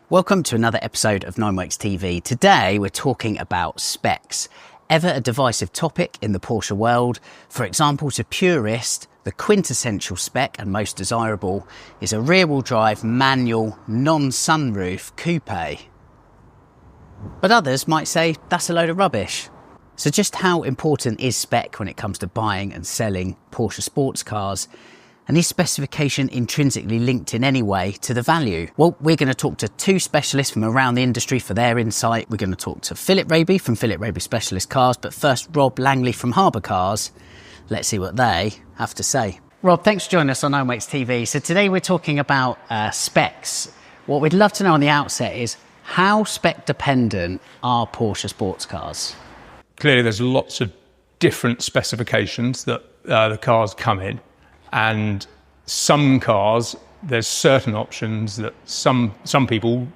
Welcome to another episode of Nineworks TV. Today we're talking about specs, ever a divisive topic in the Porsche world. For example, to purists, the quintessential spec and most desirable is a rear-wheel drive manual non-sunroof coupe. But others might say that's a load of rubbish. So just how important is spec when it comes to buying and selling Porsche sports cars? And is specification intrinsically linked in any way to the value? Well, we're going to talk to two specialists from around the industry for their insight. We're going to talk to Phil Raby from Phil Raby Specialist Cars, but first Rob Langley from Harbour Cars. Let's see what they have to say. Rob, thanks for joining us on Nineworks TV. So today we're talking about specs. What we'd love to know on the outset is how spec dependent are Porsche sports cars? Clearly there's lots of different specifications that the cars come in. And some cars, there's certain options that some people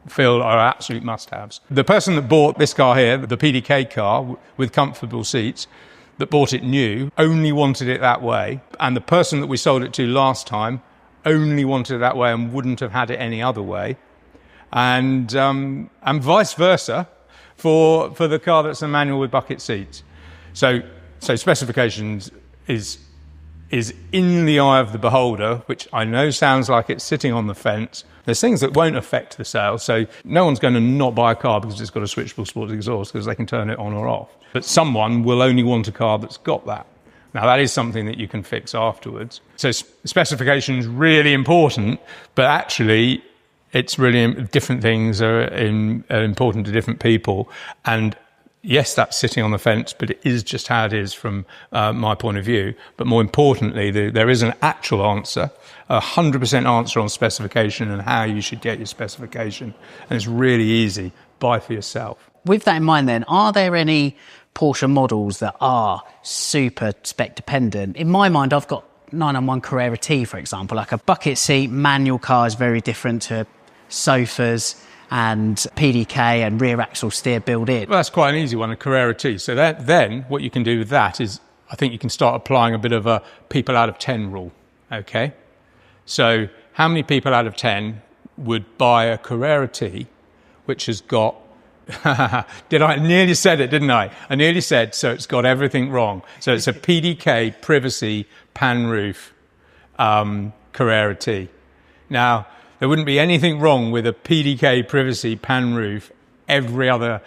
feel are absolute must-haves. The person that bought this car here, the PDK car with comfortable seats, that bought it new, only wanted it that way. And the person that we sold it to last time only wanted it that way and wouldn't have had it any other way. And vice versa for the car that's a manual with bucket seats. So specifications is in the eye of the beholder, which I know sounds like it's sitting on the fence. There's things that won't affect the sale, so no one's going to not buy a car because it's got a switchable sports exhaust because they can turn it on or off. But someone will only want a car that's got that. Now, that is something that you can fix afterwards. So specification is really important, but actually it's really different things are important to different people. And yes, that's sitting on the fence, but it is just how it is from my point of view. But more importantly, there is an actual answer, 100% answer on specification and how you should get your specification. And it's really easy. Buy for yourself. With that in mind then, are there any Porsche models that are super spec dependent? In my mind, I've got 991 Carrera T, for example. Like a bucket seat manual car is very different to sofas and PDK and rear axle steer built in. Well, that's quite an easy one, a Carrera T. So then what you can do with that is, I think you can start applying a bit of a people out of 10 rule, okay? So how many people out of 10 would buy a Carrera T, which has got, I nearly said it, didn't I? I nearly said, so it's got everything wrong. So it's a PDK, privacy, pan roof, Carrera T. Now, there wouldn't be anything wrong with a PDK privacy pan roof, every other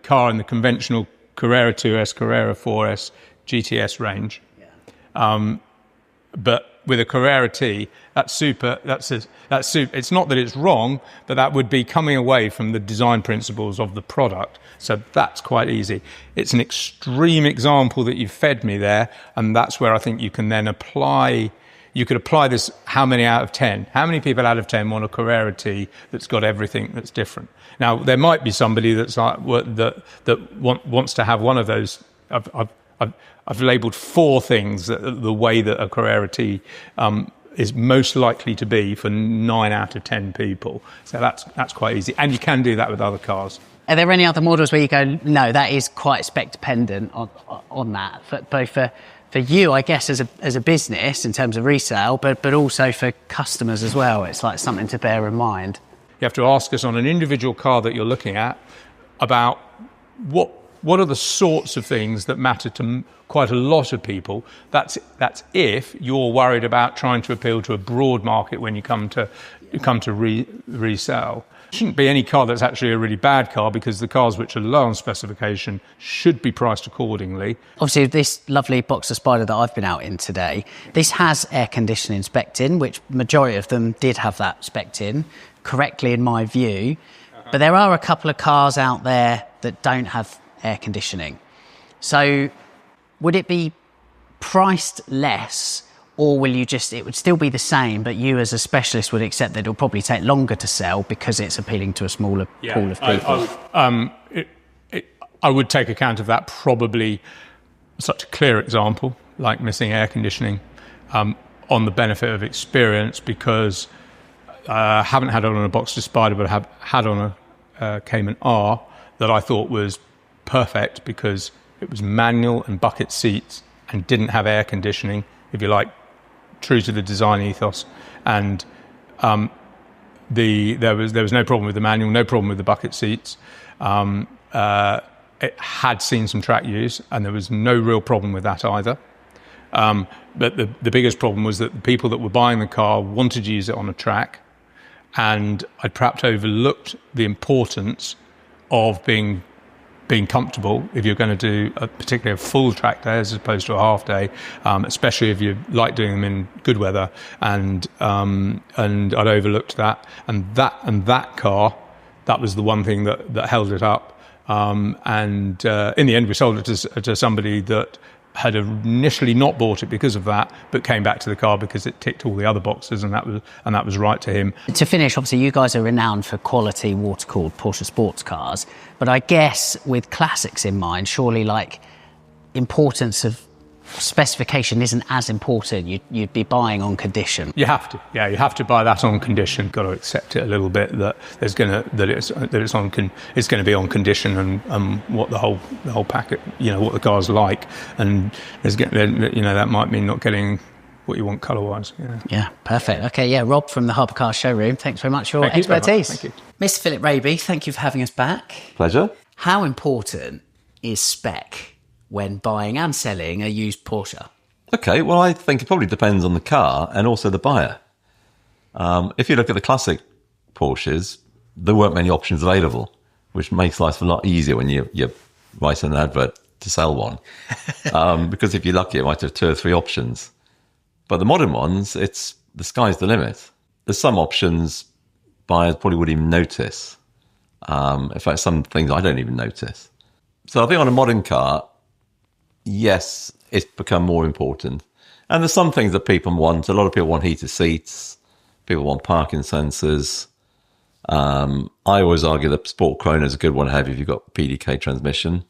car in the conventional Carrera 2S, Carrera 4S, GTS range. Yeah. But with a Carrera T, that's super. It's not that it's wrong, but that would be coming away from the design principles of the product. So that's quite easy. It's an extreme example that you've fed me there, and that's where I think you can then apply. You could apply this, how many out of 10? How many people out of 10 want a Carrera T that's got everything that's different? Now, there might be somebody that's like, wants to have one of those. I've labelled 4 things the way that a Carrera T is most likely to be for 9 out of 10 people. So that's quite easy. And you can do that with other cars. Are there any other models where you go, no, that is quite spec dependent on that, both for you, I guess, as a business in terms of resale, but also for customers as well? It's like something to bear in mind. You have to ask us on an individual car that you're looking at about what are the sorts of things that matter to quite a lot of people. That's if you're worried about trying to appeal to a broad market when you come to resell. It shouldn't be any car that's actually a really bad car, because the cars which are low on specification should be priced accordingly. Obviously, this lovely Boxer Spider that I've been out in today, this has air conditioning spec'd in, which majority of them did have that spec'd in, correctly in my view. But there are a couple of cars out there that don't have air conditioning. So would it be priced less, or will you it would still be the same, but you as a specialist would accept that it'll probably take longer to sell because it's appealing to a smaller pool of people? I would take account of that. Probably such a clear example, like missing air conditioning, on the benefit of experience, because I haven't had it on a Boxster Spider, but I have had on a Cayman R that I thought was perfect because it was manual and bucket seats and didn't have air conditioning, if you like, true to the design ethos. And there was no problem with the manual, no problem with the bucket seats. It had seen some track use, and there was no real problem with that either. But the biggest problem was that the people that were buying the car wanted to use it on a track, and I'd perhaps overlooked the importance of being comfortable if you're going to do particularly a full track day as opposed to a half day, especially if you like doing them in good weather. And I'd overlooked that, and that car, that was the one thing that held it up. In the end, we sold it to somebody that had initially not bought it because of that, but came back to the car because it ticked all the other boxes, and that was right to him. To finish, obviously you guys are renowned for quality water-cooled Porsche sports cars, but I guess with classics in mind, surely like importance of specification isn't as important. You'd be buying on condition. You have to, yeah. You have to buy that on condition. Got to accept it a little bit that it's going to be on condition and what the whole packet, what the car's like, and that might mean not getting what you want colour-wise. Yeah, perfect. Okay, yeah, Rob from the Harbour Car Showroom. Thanks very much for your expertise. Thank you. Mr. Philip Raby, thank you for having us back. Pleasure. How important is spec when buying and selling a used Porsche? Okay, well, I think it probably depends on the car and also the buyer. If you look at the classic Porsches, there weren't many options available, which makes life a lot easier when you're writing an advert to sell one. Because if you're lucky, it might have 2 or 3 options. But the modern ones, the sky's the limit. There's some options buyers probably wouldn't even notice. In fact, some things I don't even notice. So I think on a modern car, yes, it's become more important. And there's some things that people want. A lot of people want heated seats. People want parking sensors. I always argue that Sport Chrono is a good one to have if you've got PDK transmission.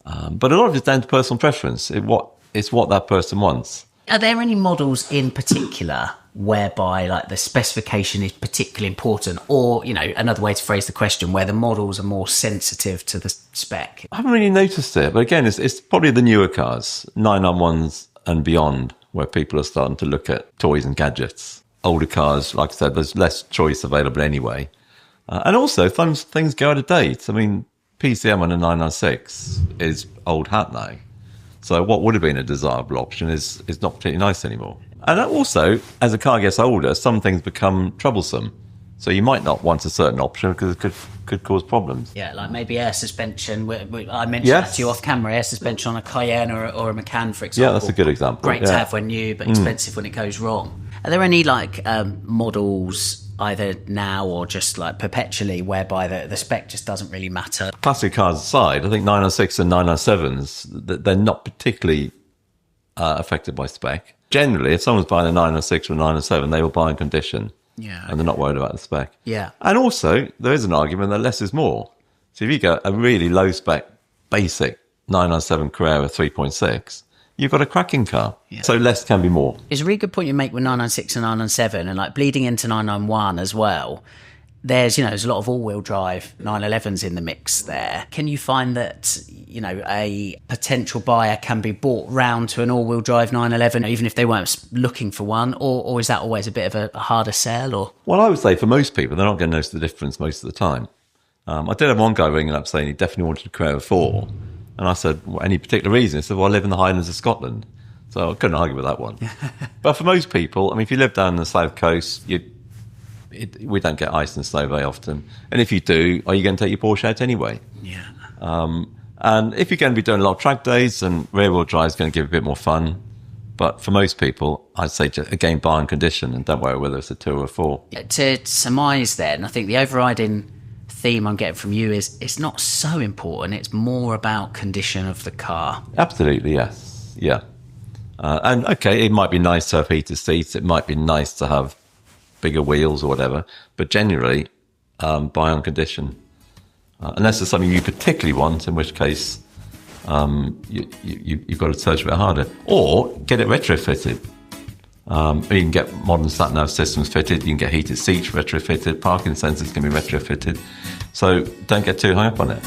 But a lot of it's down to personal preference. It's what that person wants. Are there any models in particular whereby like the specification is particularly important, or another way to phrase the question, where the models are more sensitive to the spec? I haven't really noticed it, but again, it's probably the newer cars, 991s and beyond, where people are starting to look at toys and gadgets. Older cars, like I said, there's less choice available anyway, and also things go out of date. I mean, PCM on a 996 is old hat now. So what would have been a desirable option is not particularly nice anymore. And also, as a car gets older, some things become troublesome. So you might not want a certain option because it could cause problems. Yeah, like maybe air suspension. I mentioned that to you off camera, air suspension on a Cayenne or a Macan, for example. Yeah, that's a good example. Great to have when new, but expensive when it goes wrong. Are there any models either now or just like perpetually whereby the spec just doesn't really matter? Classic cars aside, I think 996 and 997s, they're not particularly affected by spec. Generally, if someone's buying a 996 or a 997, they will buy in condition. Yeah. And they're not worried about the spec. Yeah. And also, there is an argument that less is more. So if you get a really low spec, basic 997 Carrera 3.6, you've got a cracking car. Yeah. So less can be more. It's a really good point you make with 996 and 997, and like bleeding into 991 as well. There's a lot of all-wheel drive 911s in the mix there. Can you find that, a potential buyer can be brought round to an all-wheel drive 911, even if they weren't looking for one, or is that always a bit of a harder sell? Or? Well, I would say for most people, they're not going to notice the difference most of the time. I did have one guy ringing up saying he definitely wanted a Carrera 4. And I said, well, any particular reason? He said, well, I live in the Highlands of Scotland. So I couldn't argue with that one. But for most people, if you live down the south coast, we don't get ice and snow very often. And if you do, are you going to take your Porsche out anyway? Yeah. And if you're going to be doing a lot of track days, and rear-wheel drive is going to give a bit more fun. But for most people, I'd say, again, buy in condition and don't worry whether it's a 2 or a 4. To surmise then, I think the overriding theme I'm getting from you is it's not so important. It's more about condition of the car. Absolutely, yes. Yeah. And, okay, it might be nice to have heated seats. It might be nice to have bigger wheels or whatever, but generally buy on condition, unless there's something you particularly want, in which case you've got to search a bit harder, or get it retrofitted. You can get modern sat-nav systems fitted, you can get heated seats retrofitted, parking sensors can be retrofitted, so don't get too high up on it.